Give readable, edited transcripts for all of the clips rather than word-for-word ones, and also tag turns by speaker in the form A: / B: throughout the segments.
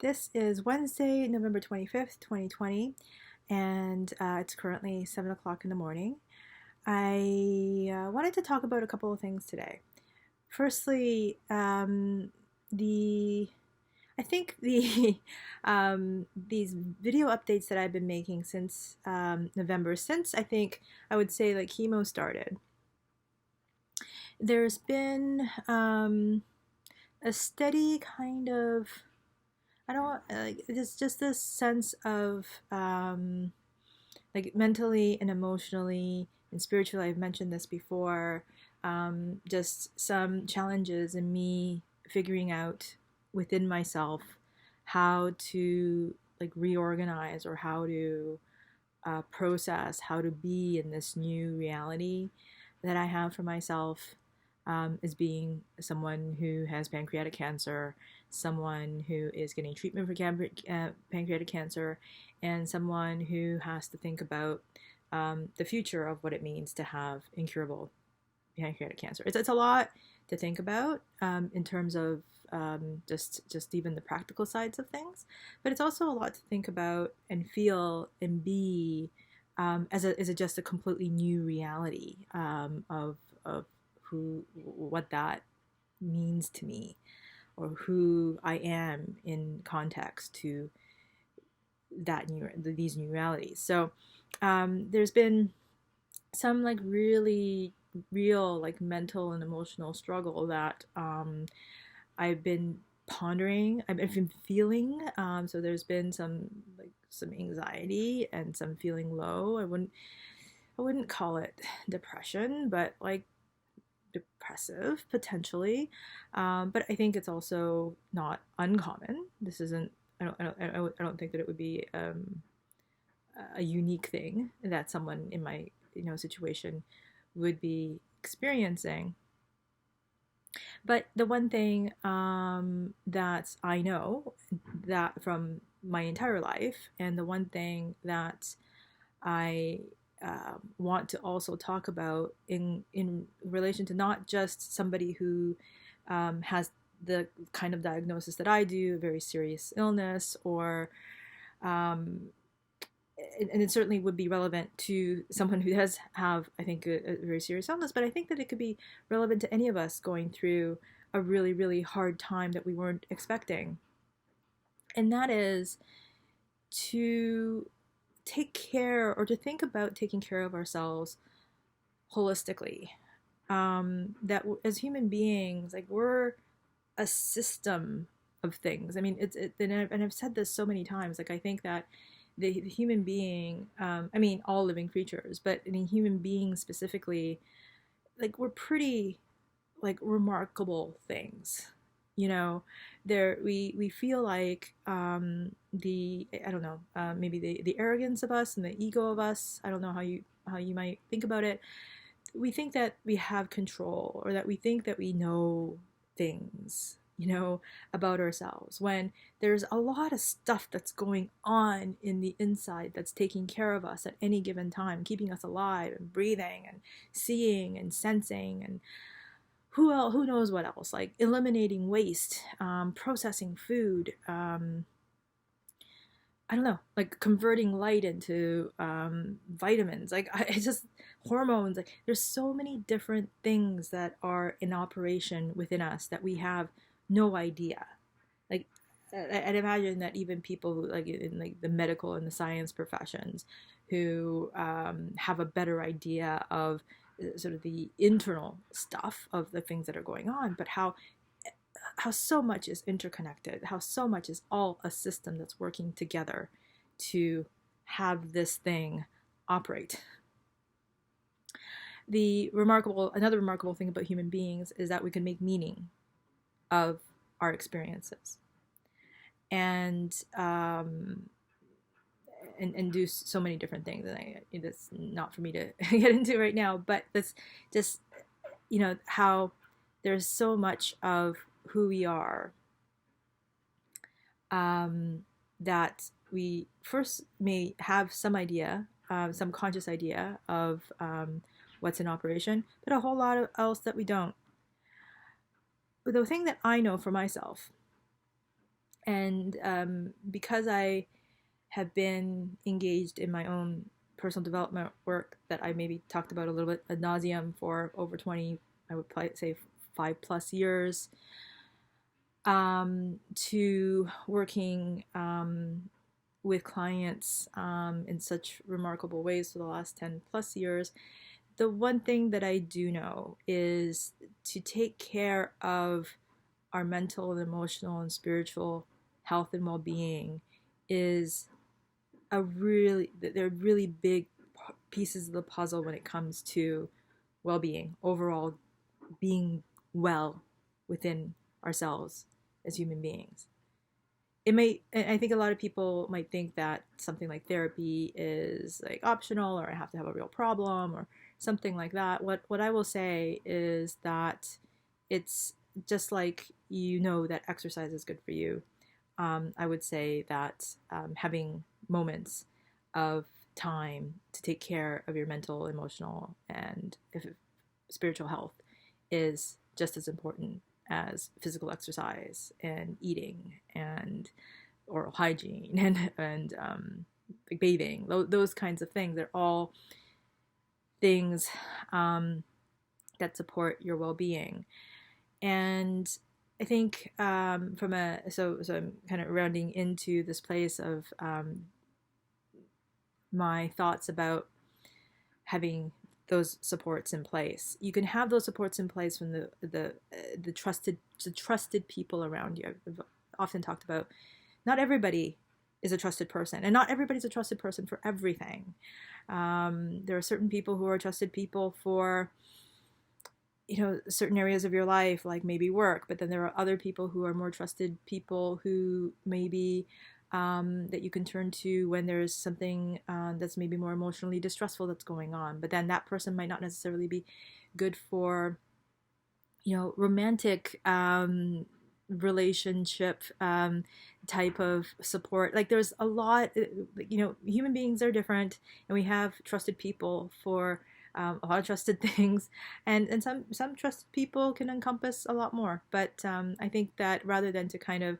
A: This is Wednesday, November 25th, 2020, and it's currently 7 o'clock in the morning. I wanted to talk about a couple of things today. Firstly, the I think these video updates that I've been making since November, since I think I would say like chemo started, there's been a steady kind of I don't like it's just this sense of like mentally and emotionally and spiritually. I've mentioned this before. Just some challenges in me figuring out within myself how to like reorganize or how to process how to be in this new reality that I have for myself, as being someone who has pancreatic cancer, someone who is getting treatment for pancreatic cancer, and someone who has to think about the future of what it means to have incurable pancreatic cancer. It's a lot to think about in terms of just even the practical sides of things, but it's also a lot to think about and feel and be as just a completely new reality of what that means to me or who I am in context to these new realities. So there's been some like really real like mental and emotional struggle that I've been pondering. I've been feeling. So there's been some anxiety and some feeling low. I wouldn't call it depression, but like depressive potentially. But I think it's also not uncommon. This isn't. I don't think that it would be a unique thing that someone in my situation would be experiencing. But the one thing that I know that from my entire life, and the one thing that I want to also talk about in relation to not just somebody who has the kind of diagnosis that I do, a very serious illness, or and it certainly would be relevant to someone who does have, I think, a very serious illness, but I think that it could be relevant to any of us going through a really, really hard time that we weren't expecting. And that is to take care or to think about taking care of ourselves holistically. That as human beings, like we're a system of things. I mean, and I've said this so many times. Like I think that the human being, I mean, all living creatures, but I mean, human beings specifically, like we're pretty like remarkable things. We feel like the I don't know, maybe the arrogance of us and the ego of us. I don't know how you might think about it. We think that we have control, or that we think that we know things, about ourselves, when there's a lot of stuff that's going on in the inside that's taking care of us at any given time, keeping us alive and breathing and seeing and sensing, and who knows what else, like eliminating waste, processing food, I don't know, like converting light into vitamins, like it's just hormones. Like there's so many different things that are in operation within us that we have no idea. Like I'd imagine that even people who like in like the medical and the science professions who have a better idea of sort of the internal stuff of the things that are going on, but how so much is interconnected, how so much is all a system that's working together to have this thing operate. Another remarkable thing about human beings is that we can make meaning of our experiences, and do so many different things. And that's not for me to get into right now, but that's just how there's so much of who we are that we first may have some idea, some conscious idea of what's in operation, but a whole lot of else that we don't. But the thing that I know for myself, And because I have been engaged in my own personal development work that I maybe talked about a little bit ad nauseum for over 20, I would probably say 5+ years, to working with clients in such remarkable ways for the last 10+ years, the one thing that I do know is to take care of our mental and emotional and spiritual health and well-being is they're really big pieces of the puzzle when it comes to well-being, overall being well within ourselves as human beings. I think a lot of people might think that something like therapy is like optional, or I have to have a real problem or something like that. What I will say is that it's just like, that exercise is good for you. I would say that having moments of time to take care of your mental, emotional, and spiritual health is just as important as physical exercise and eating and oral hygiene and bathing. Those kinds of things are all things that support your well-being. And I think so I'm kind of rounding into this place of my thoughts about having those supports in place. You can have those supports in place from the trusted people around you. I've often talked about not everybody is a trusted person, and not everybody's a trusted person for everything. There are certain people who are trusted people for certain areas of your life, like maybe work, but then there are other people who are more trusted people who maybe that you can turn to when there's something that's maybe more emotionally distressful that's going on. But then that person might not necessarily be good for, romantic relationship type of support. Like there's a lot, human beings are different, and we have trusted people for a lot of trusted things, and some trusted people can encompass a lot more. But I think that rather than to kind of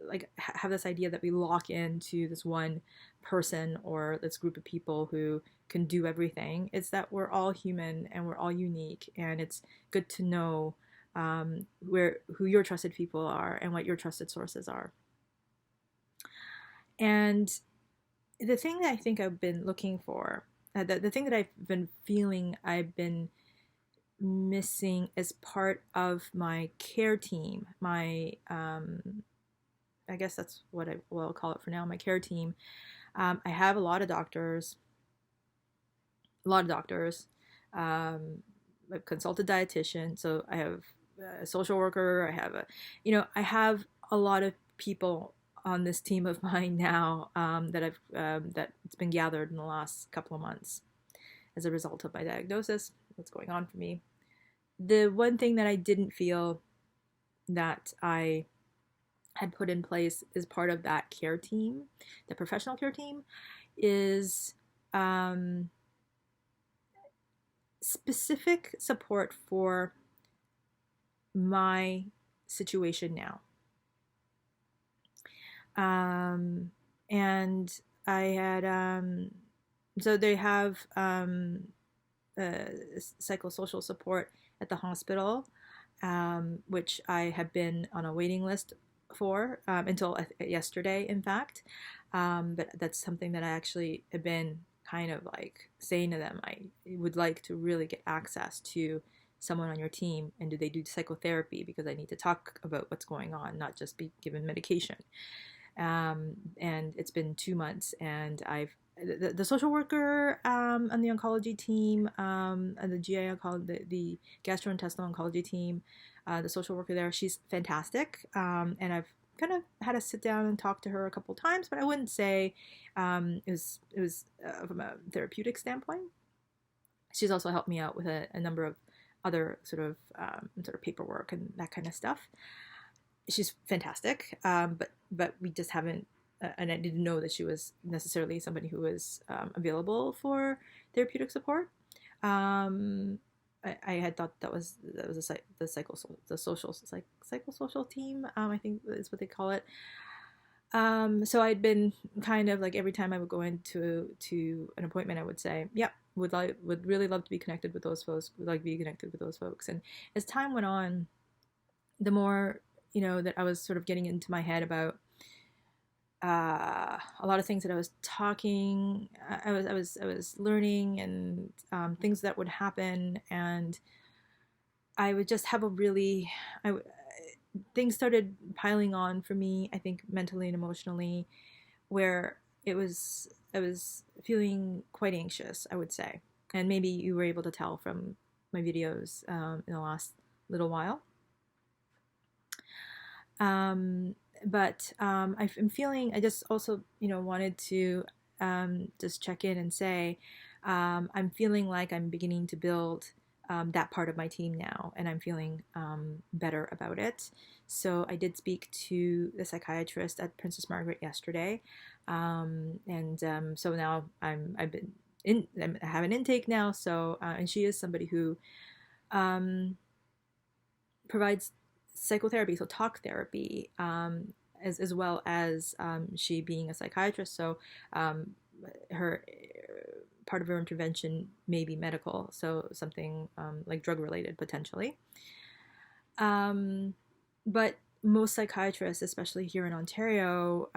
A: like have this idea that we lock into this one person or this group of people who can do everything, it's that we're all human and we're all unique, and it's good to know who your trusted people are and what your trusted sources are. And the thing that I think I've been looking for, the thing that I've been feeling I've been missing as part of my care team, I guess that's what I'll call it for now, my care team. I have a lot of doctors. I've consulted dietitian, so I have a social worker. I have a lot of people on this team of mine now that's been gathered in the last couple of months as a result of my diagnosis, what's going on for me. The one thing that I didn't feel that I had put in place as part of that care team, the professional care team, is specific support for my situation now. And I had, so they have psychosocial support at the hospital, which I have been on a waiting list for until yesterday, in fact. But that's something that I actually have been kind of like saying to them, I would like to really get access to someone on your team, and do they do psychotherapy, because I need to talk about what's going on, not just be given medication. And it's been 2 months, and the social worker on the oncology team, and the GI oncology, the gastrointestinal oncology team, the social worker there, she's fantastic, and I've kind of had to sit down and talk to her a couple times, but I wouldn't say it was from a therapeutic standpoint. She's also helped me out with a number of other sort of paperwork and that kind of stuff. She's fantastic, but we just haven't, and I didn't know that she was necessarily somebody who was available for therapeutic support. I had thought that was the psychosocial team. I think is what they call it. So I'd been kind of like every time I would go into an appointment, I would say, "Yep, would really love to be connected with those folks. Would like to be connected with those folks." And as time went on, the more that I was sort of getting into my head about a lot of things that I was talking, I was learning, and things that would happen, and I would just have a really, things started piling on for me. I think mentally and emotionally, where I was feeling quite anxious, I would say, and maybe you were able to tell from my videos in the last little while. But I'm feeling, I just also, wanted to just check in and say, I'm feeling like I'm beginning to build that part of my team now, and I'm feeling better about it. So I did speak to the psychiatrist at Princess Margaret yesterday, and so now I have an intake now. So and she is somebody who um, provides psychotherapy, so talk therapy, as well as she being a psychiatrist. So um, her part of her intervention may be medical, so something like drug related potentially. Um, but most psychiatrists, especially here in Ontario,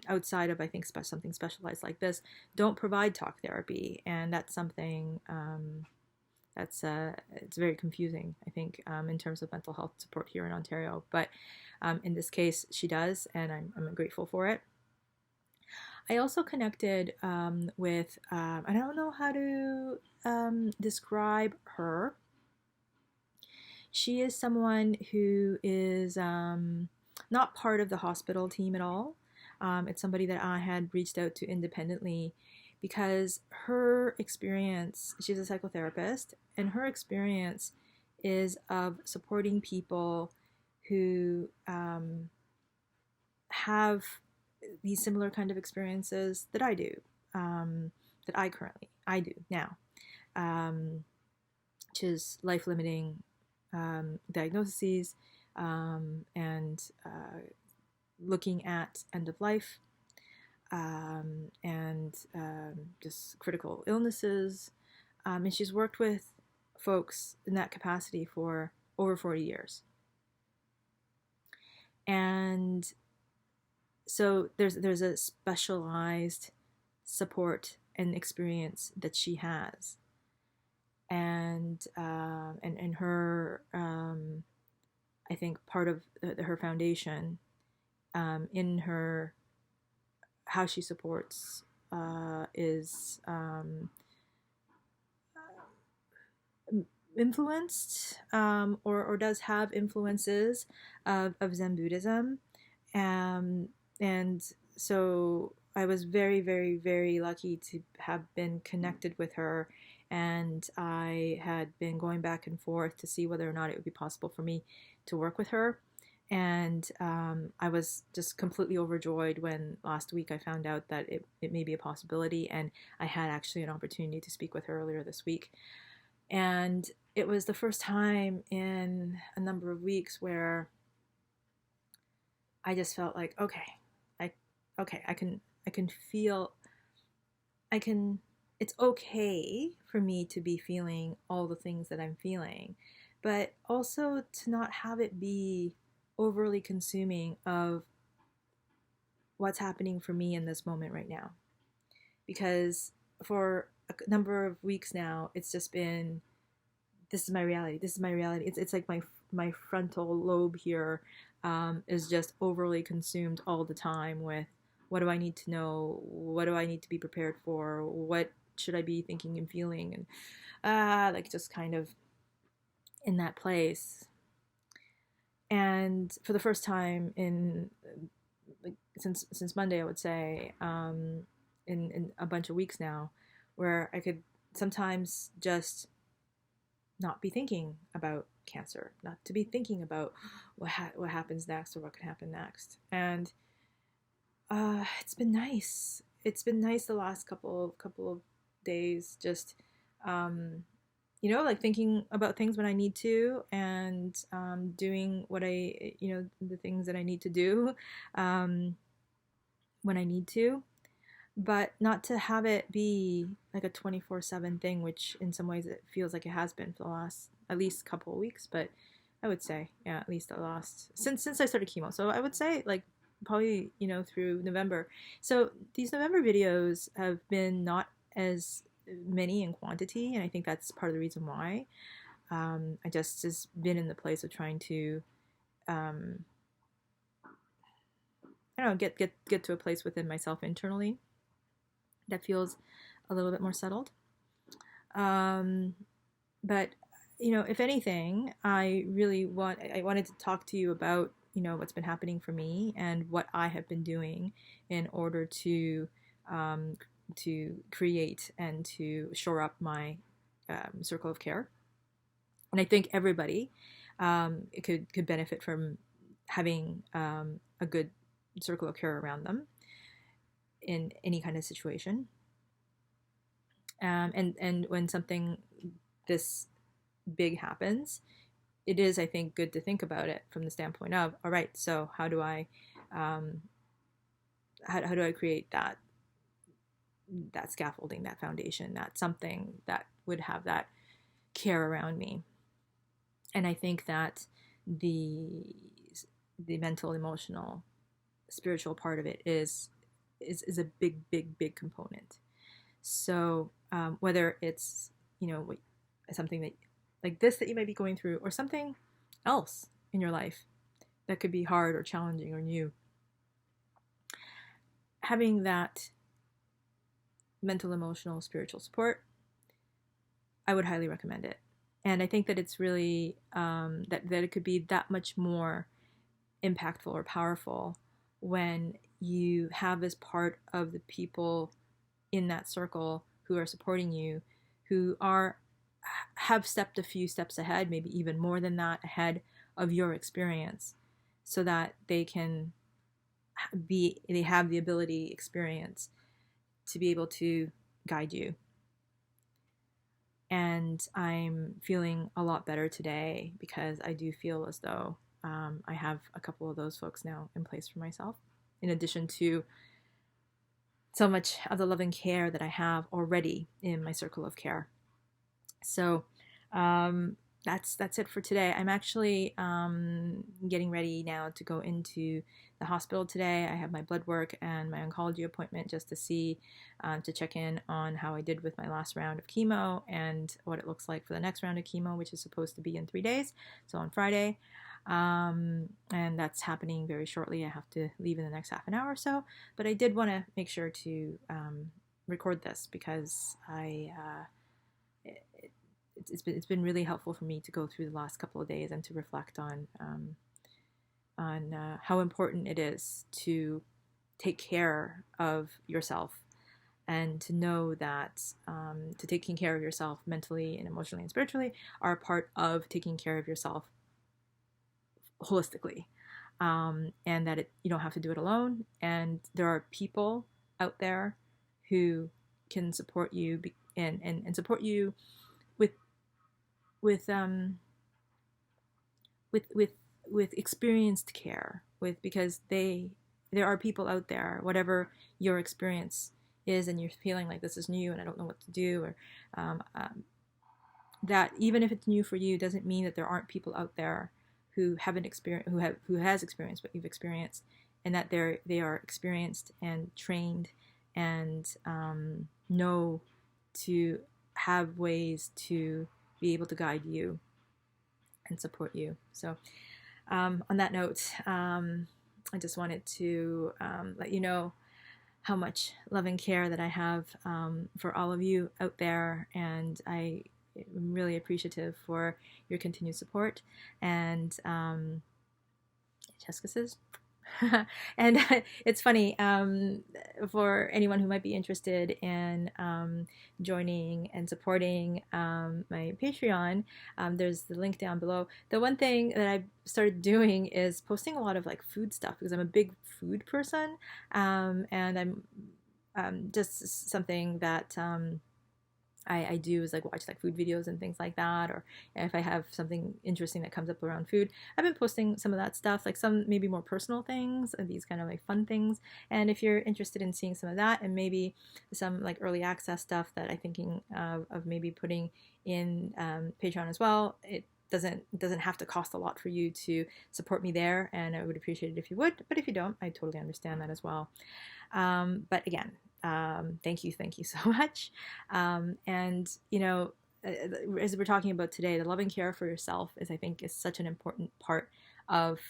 A: outside of I think something specialized like this, don't provide talk therapy, and that's something that's it's very confusing, I think, in terms of mental health support here in Ontario. But in this case, she does, and I'm grateful for it. I also connected with, I don't know how to describe her. She is someone who is not part of the hospital team at all. It's somebody that I had reached out to independently because her experience, she's a psychotherapist, and her experience is of supporting people who have these similar kind of experiences that I do, that I do now, which is life limiting diagnoses, and looking at end of life, and just critical illnesses. And she's worked with folks in that capacity for over 40 years. And so there's a specialized support and experience that she has, and her I think part of her foundation, in her how she supports is influenced, or does have influences of Zen Buddhism. And so I was very, very, very lucky to have been connected with her. And I had been going back and forth to see whether or not it would be possible for me to work with her. And I was just completely overjoyed when last week I found out that it may be a possibility. And I had actually an opportunity to speak with her earlier this week. And it was the first time in a number of weeks where I just felt like, okay, I can feel, it's okay for me to be feeling all the things that I'm feeling, but also to not have it be overly consuming of what's happening for me in this moment right now. Because for a number of weeks now, it's just been, this is my reality. This is my reality. It's like my frontal lobe here is just overly consumed all the time with what do I need to know? What do I need to be prepared for? What should I be thinking and feeling? And like just kind of in that place. And for the first time in like since Monday, I would say, in a bunch of weeks now, where I could sometimes just not be thinking about cancer, not to be thinking about what happens next or what could happen next. And it's been nice. It's been nice the last couple of days, just like thinking about things when I need to, and doing what the things that I need to do. when I need to, but not to have it be like a 24/7 thing, which in some ways it feels like it has been for the last at least couple of weeks. But I would say, yeah, at least the last since I started chemo. So I would say like probably, through November. So these November videos have been not as many in quantity, and I think that's part of the reason why. I just has been in the place of trying to, um, I don't know, get to a place within myself internally that feels a little bit more settled. Um, but if anything, I wanted to talk to you about what's been happening for me and what I have been doing in order um, to create and to shore up my circle of care. And I think everybody could benefit from having a good circle of care around them in any kind of situation. And when something this big happens, it is, I think, good to think about it from the standpoint of, all right, so how do I create that scaffolding, that foundation, that something that would have that care around me. And I think that the mental, emotional, spiritual part of it is a big component. So whether it's something that like this that you might be going through, or something else in your life that could be hard or challenging or new, having that mental, emotional, spiritual support, I would highly recommend it. And I think that it's really that it could be that much more impactful or powerful when you have as part of the people in that circle who are supporting you, who have stepped a few steps ahead, maybe even more than that, ahead of your experience, so that they have the ability, experience to be able to guide you. And I'm feeling a lot better today because I do feel as though I have a couple of those folks now in place for myself, in addition to so much of the love and care that I have already in my circle of care. So that's it for today. I'm actually getting ready now to go into the hospital today. I have my blood work and my oncology appointment just to see, to check in on how I did with my last round of chemo and what it looks like for the next round of chemo, which is supposed to be in 3 days, so on Friday. And that's happening very shortly. I have to leave in the next half an hour or so, but I did want to make sure to record this because it's been really helpful for me to go through the last couple of days and to reflect on how important it is to take care of yourself, and to know that to taking care of yourself mentally and emotionally and spiritually are a part of taking care of yourself holistically, and that you don't have to do it alone, and there are people out there who can support you and support you with experienced care, because there are people out there, whatever your experience is, and you're feeling like this is new and I don't know what to do, or that even if it's new for you doesn't mean that there aren't people out there who haven't experienced who has experienced what you've experienced, and that they are experienced and trained and know to have ways to be able to guide you and support you. So on that note, I just wanted to let you know how much love and care that I have for all of you out there, and I'm really appreciative for your continued support. And Jessica says, and it's funny, for anyone who might be interested in joining and supporting my Patreon, there's the link down below. The one thing that I've started doing is posting a lot of like food stuff, because I'm a big food person, and I'm just something that I do is like watch like food videos and things like that, or if I have something interesting that comes up around food, I've been posting some of that stuff, like some maybe more personal things, and these kind of like fun things. And if you're interested in seeing some of that, and maybe some like early access stuff that I'm thinking of maybe putting in Patreon as well, it doesn't have to cost a lot for you to support me there, and I would appreciate it if you would. But if you don't, I totally understand that as well. But again, thank you so much. And as we're talking about today, the loving care for yourself I think is such an important part of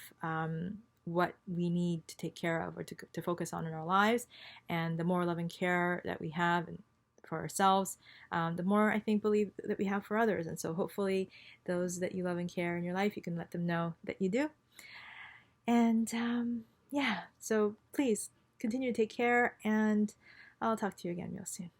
A: what we need to take care of, or to focus on in our lives. And the more loving care that we have and for ourselves, the more I think believe that we have for others. And so hopefully those that you love and care in your life, you can let them know that you do. And yeah, so please continue to take care, and I'll talk to you again real soon.